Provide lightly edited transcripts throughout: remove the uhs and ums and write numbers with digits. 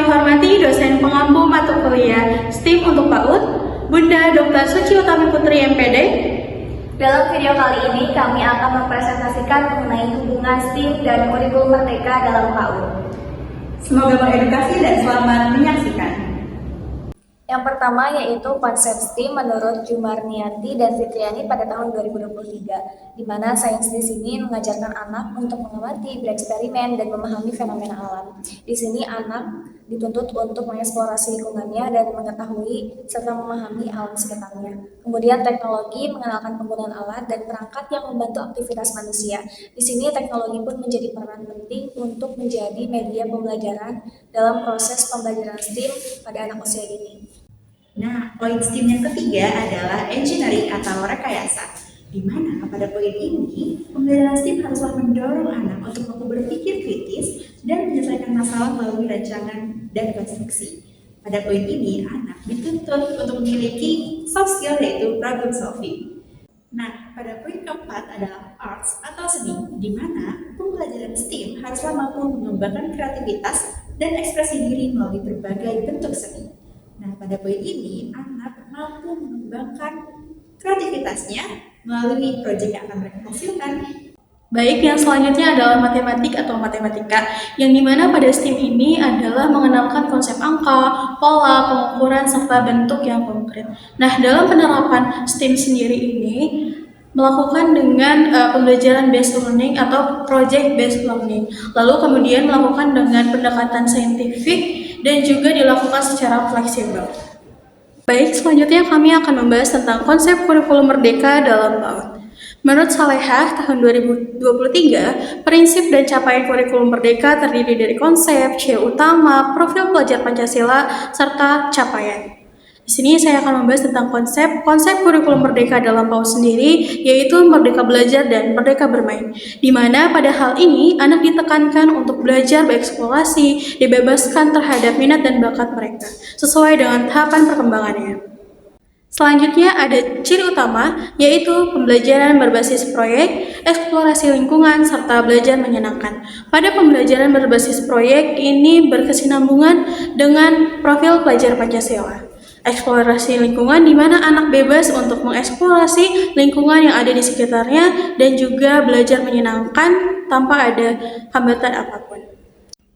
kami hormati dosen pengampu mata kuliah STEAM untuk PAUD, Bunda Dr. Suci Utami Putri MPD. Dalam video kali ini kami akan mempresentasikan mengenai hubungan STEAM dan kurikulum merdeka dalam PAUD. Semoga mengedukasi dan selamat menyaksikan. Yang pertama yaitu konsep STEAM menurut Jumarnianti dan Fitriani pada tahun 2023, di mana sains di sini mengajarkan anak untuk mengamati, bereksperimen, dan memahami fenomena alam. Di sini anak dituntut untuk mengeksplorasi lingkungannya dan mengetahui serta memahami alam sekitarnya. Kemudian teknologi mengenalkan penggunaan alat dan perangkat yang membantu aktivitas manusia. Di sini teknologi pun menjadi peran penting untuk menjadi media pembelajaran dalam proses pembelajaran STEAM pada anak usia dini. Nah, poin STEAM yang ketiga adalah engineering atau rekayasa, di mana pada poin ini pembelajaran STEAM haruslah mendorong anak untuk mampu berpikir kritis dan menyelesaikan masalah melalui rancangan dan konstruksi. Pada poin ini, anak dituntut untuk memiliki soft skill yaitu problem solving. Nah, pada poin keempat adalah arts atau seni, di mana pembelajaran STEAM haruslah mampu mengembangkan kreativitas dan ekspresi diri melalui berbagai bentuk seni. Nah, pada poin ini, anak mampu mengembangkan kreativitasnya melalui proyek yang akan mereka hasilkan. Baik, yang selanjutnya adalah matematik atau matematika, yang dimana pada STEAM ini adalah mengenalkan konsep angka, pola, pengukuran, serta bentuk yang konkret. Nah, dalam penerapan STEAM sendiri ini, melakukan dengan pembelajaran based learning atau project based learning, lalu kemudian melakukan dengan pendekatan saintifik dan juga dilakukan secara fleksibel. Baik, selanjutnya kami akan membahas tentang konsep kurikulum merdeka dalam PAUD. Menurut Salehah tahun 2023, prinsip dan capaian kurikulum merdeka terdiri dari konsep, ciri utama, profil pelajar Pancasila, serta capaian. Di sini saya akan membahas tentang konsep kurikulum merdeka dalam PAUD sendiri, yaitu merdeka belajar dan merdeka bermain. Di mana pada hal ini anak ditekankan untuk belajar bereksplorasi, dibebaskan terhadap minat dan bakat mereka, sesuai dengan tahapan perkembangannya. Selanjutnya ada ciri utama, yaitu pembelajaran berbasis proyek, eksplorasi lingkungan, serta belajar menyenangkan. Pada pembelajaran berbasis proyek ini berkesinambungan dengan profil pelajar Pancasila. Eksplorasi lingkungan di mana anak bebas untuk mengeksplorasi lingkungan yang ada di sekitarnya dan juga belajar menyenangkan tanpa ada hambatan apapun.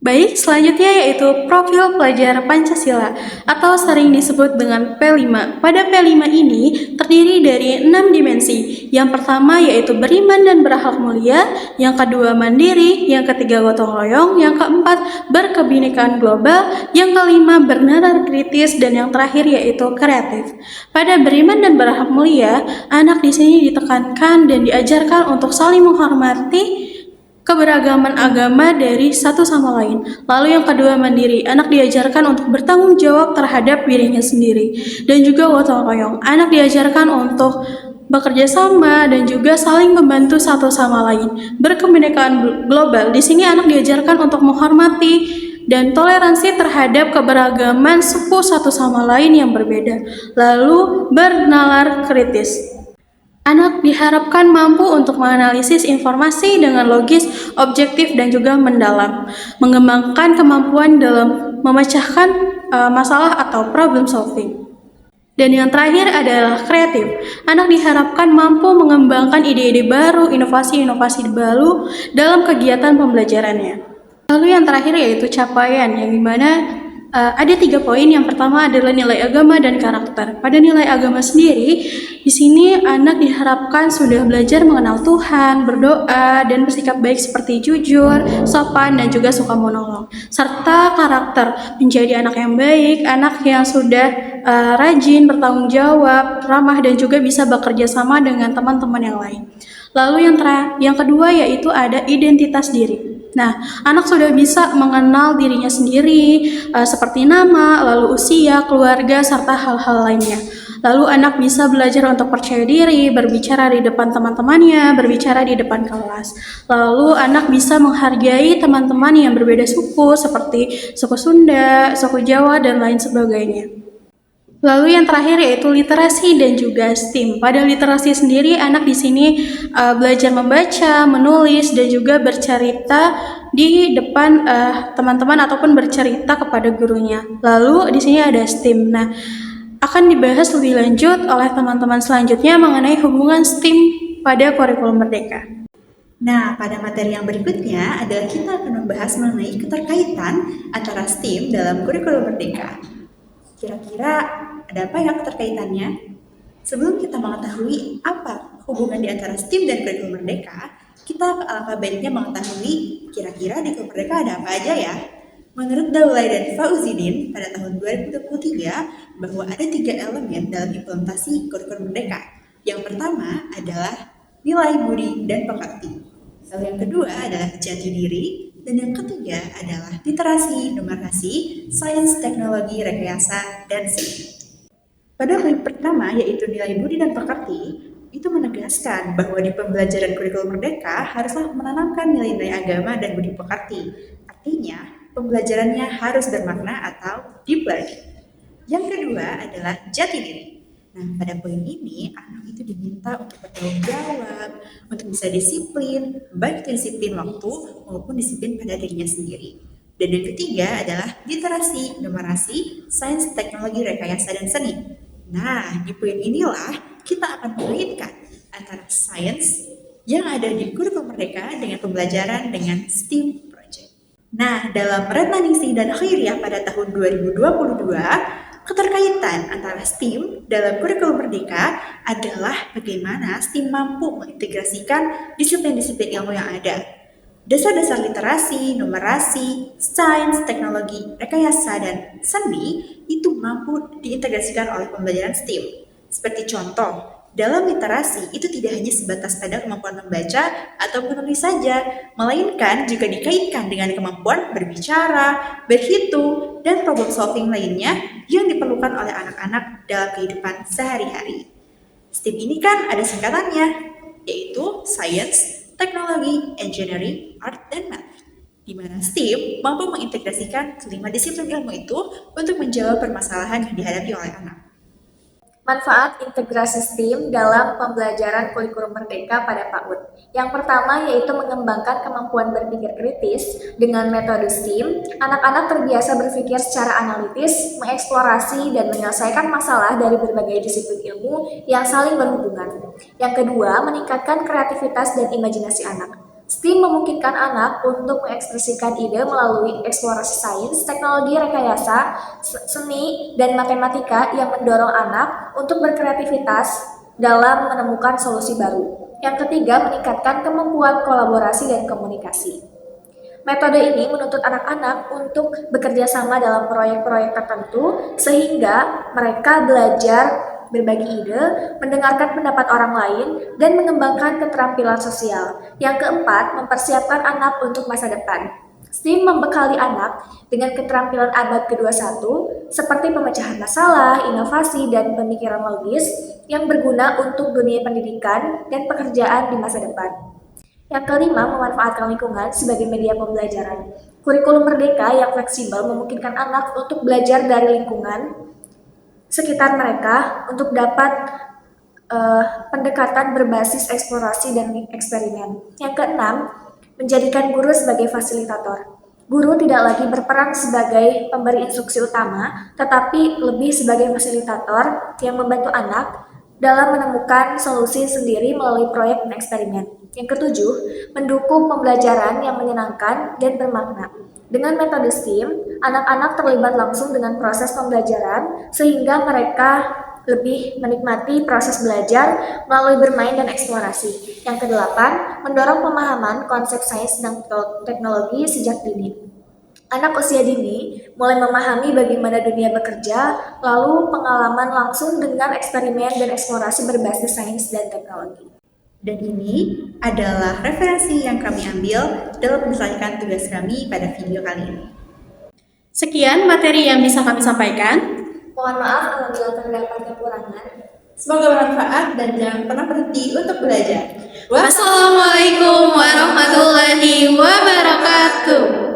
Baik, selanjutnya yaitu profil pelajar Pancasila atau sering disebut dengan P5. Pada P5 ini terdiri dari 6 dimensi. Yang pertama yaitu beriman dan berakhlak mulia, yang kedua mandiri, yang ketiga gotong royong, yang keempat berkebinekaan global, yang kelima bernalar kritis, dan yang terakhir yaitu kreatif. Pada beriman dan berakhlak mulia, anak di sini ditekankan dan diajarkan untuk saling menghormati keberagaman agama dari satu sama lain. Lalu yang kedua mandiri, anak diajarkan untuk bertanggung jawab terhadap dirinya sendiri. Dan juga gotong royong, anak diajarkan untuk bekerja sama dan juga saling membantu satu sama lain. Berkebinekaan global, di sini anak diajarkan untuk menghormati dan toleransi terhadap keberagaman suku satu sama lain yang berbeda. Lalu bernalar kritis, anak diharapkan mampu untuk menganalisis informasi dengan logis, objektif, dan juga mendalam, mengembangkan kemampuan dalam memecahkan masalah atau problem solving. Dan yang terakhir adalah kreatif. Anak diharapkan mampu mengembangkan ide-ide baru, inovasi-inovasi baru dalam kegiatan pembelajarannya. Lalu yang terakhir yaitu capaian, yang dimana ada 3 poin. Yang pertama adalah nilai agama dan karakter. Pada nilai agama sendiri, di sini anak diharapkan sudah belajar mengenal Tuhan, berdoa, dan bersikap baik seperti jujur, sopan, dan juga suka menolong. Serta karakter, menjadi anak yang baik, anak yang sudah rajin, bertanggung jawab, ramah, dan juga bisa bekerja sama dengan teman-teman yang lain. Lalu yang kedua yaitu ada identitas diri. Nah, anak sudah bisa mengenal dirinya sendiri, seperti nama, lalu usia, keluarga, serta hal-hal lainnya. Lalu anak bisa belajar untuk percaya diri, berbicara di depan teman-temannya, berbicara di depan kelas. Lalu anak bisa menghargai teman-teman yang berbeda suku, seperti suku Sunda, suku Jawa, dan lain sebagainya. Lalu yang terakhir yaitu literasi dan juga STEAM. Pada literasi sendiri, anak di sini belajar membaca, menulis, dan juga bercerita di depan teman-teman ataupun bercerita kepada gurunya. Lalu di sini ada STEAM. Nah, akan dibahas lebih lanjut oleh teman-teman selanjutnya mengenai hubungan STEAM pada kurikulum Merdeka. Nah, pada materi yang berikutnya adalah kita akan membahas mengenai keterkaitan antara STEAM dalam kurikulum Merdeka. Kira-kira ada apa ya keterkaitannya? Sebelum kita mengetahui apa hubungan di antara STEAM dan kurikulum Merdeka, kita alangkah baiknya mengetahui kira-kira di kurikulum Merdeka ada apa aja ya. Menurut Daulay dan Fauzidin pada tahun 2023 bahwa ada 3 elemen dalam implementasi kurikulum Merdeka. Yang pertama adalah nilai budi dan pekerti. Lalu yang kedua adalah jati diri. Dan yang ketiga adalah literasi, numerasi, sains, teknologi, rekayasa, dan seni. Pada poin pertama yaitu nilai budi dan pekerti, itu menegaskan bahwa di pembelajaran kurikulum Merdeka haruslah menanamkan nilai-nilai agama dan budi pekerti. Artinya, pembelajarannya harus bermakna atau deep learning. Yang kedua adalah jati diri. Nah, pada poin ini, anak itu diminta untuk bertanggung jawab, untuk bisa disiplin, baik itu disiplin waktu maupun disiplin pada dirinya sendiri. Dan yang ketiga adalah literasi, numerasi, sains, teknologi, rekayasa, dan seni. Nah, di poin inilah kita akan mengaitkan antara sains yang ada di kurikulum Merdeka dengan pembelajaran dengan STEAM Project. Nah, dalam Retnaningsih dan Khairiyah pada tahun 2022, keterkaitan antara STEAM dalam kurikulum Merdeka adalah bagaimana STEAM mampu mengintegrasikan disiplin-disiplin ilmu yang ada. Dasar-dasar literasi, numerasi, sains, teknologi, rekayasa, dan seni itu mampu diintegrasikan oleh pembelajaran STEAM. Seperti contoh, dalam literasi itu tidak hanya sebatas pada kemampuan membaca atau menulis saja, melainkan juga dikaitkan dengan kemampuan berbicara, berhitung, dan problem solving lainnya yang diperlukan oleh anak-anak dalam kehidupan sehari-hari. STEAM ini kan ada singkatannya, yaitu Science, Teknologi, Engineering, Art, dan Math, di mana STEAM mampu mengintegrasikan kelima disiplin ilmu itu untuk menjawab permasalahan yang dihadapi oleh anak. Manfaat integrasi STEAM dalam pembelajaran kurikulum Merdeka pada PAUD. Yang pertama yaitu mengembangkan kemampuan berpikir kritis. Dengan metode STEAM, anak-anak terbiasa berpikir secara analitis, mengeksplorasi, dan menyelesaikan masalah dari berbagai disiplin ilmu yang saling berhubungan. Yang kedua, meningkatkan kreativitas dan imajinasi anak. STEAM memungkinkan anak untuk mengekspresikan ide melalui eksplorasi sains, teknologi, rekayasa, seni, dan matematika yang mendorong anak untuk berkreativitas dalam menemukan solusi baru. Yang ketiga, meningkatkan kemampuan kolaborasi dan komunikasi. Metode ini menuntut anak-anak untuk bekerja sama dalam proyek-proyek tertentu sehingga mereka belajar berbagi ide, mendengarkan pendapat orang lain, dan mengembangkan keterampilan sosial. Yang keempat, mempersiapkan anak untuk masa depan. STEAM membekali anak dengan keterampilan abad ke-21 seperti pemecahan masalah, inovasi, dan pemikiran logis yang berguna untuk dunia pendidikan dan pekerjaan di masa depan. Yang kelima, memanfaatkan lingkungan sebagai media pembelajaran. Kurikulum Merdeka yang fleksibel memungkinkan anak untuk belajar dari lingkungan sekitar mereka untuk dapat pendekatan berbasis eksplorasi dan eksperimen. Yang keenam, menjadikan guru sebagai fasilitator. Guru tidak lagi berperan sebagai pemberi instruksi utama, tetapi lebih sebagai fasilitator yang membantu anak dalam menemukan solusi sendiri melalui proyek dan eksperimen. Yang ketujuh, mendukung pembelajaran yang menyenangkan dan bermakna. Dengan metode STEAM, anak-anak terlibat langsung dengan proses pembelajaran sehingga mereka lebih menikmati proses belajar melalui bermain dan eksplorasi. Yang kedelapan, mendorong pemahaman konsep sains dan teknologi sejak dini. Anak usia dini mulai memahami bagaimana dunia bekerja, lalu pengalaman langsung dengan eksperimen dan eksplorasi berbasis sains dan teknologi. Dan ini adalah referensi yang kami ambil dalam menyelesaikan tugas kami pada video kali ini. Sekian materi yang bisa kami sampaikan. Mohon maaf apabila terdapat kekurangan. Semoga bermanfaat dan jangan pernah berhenti untuk belajar. Wassalamualaikum warahmatullahi wabarakatuh.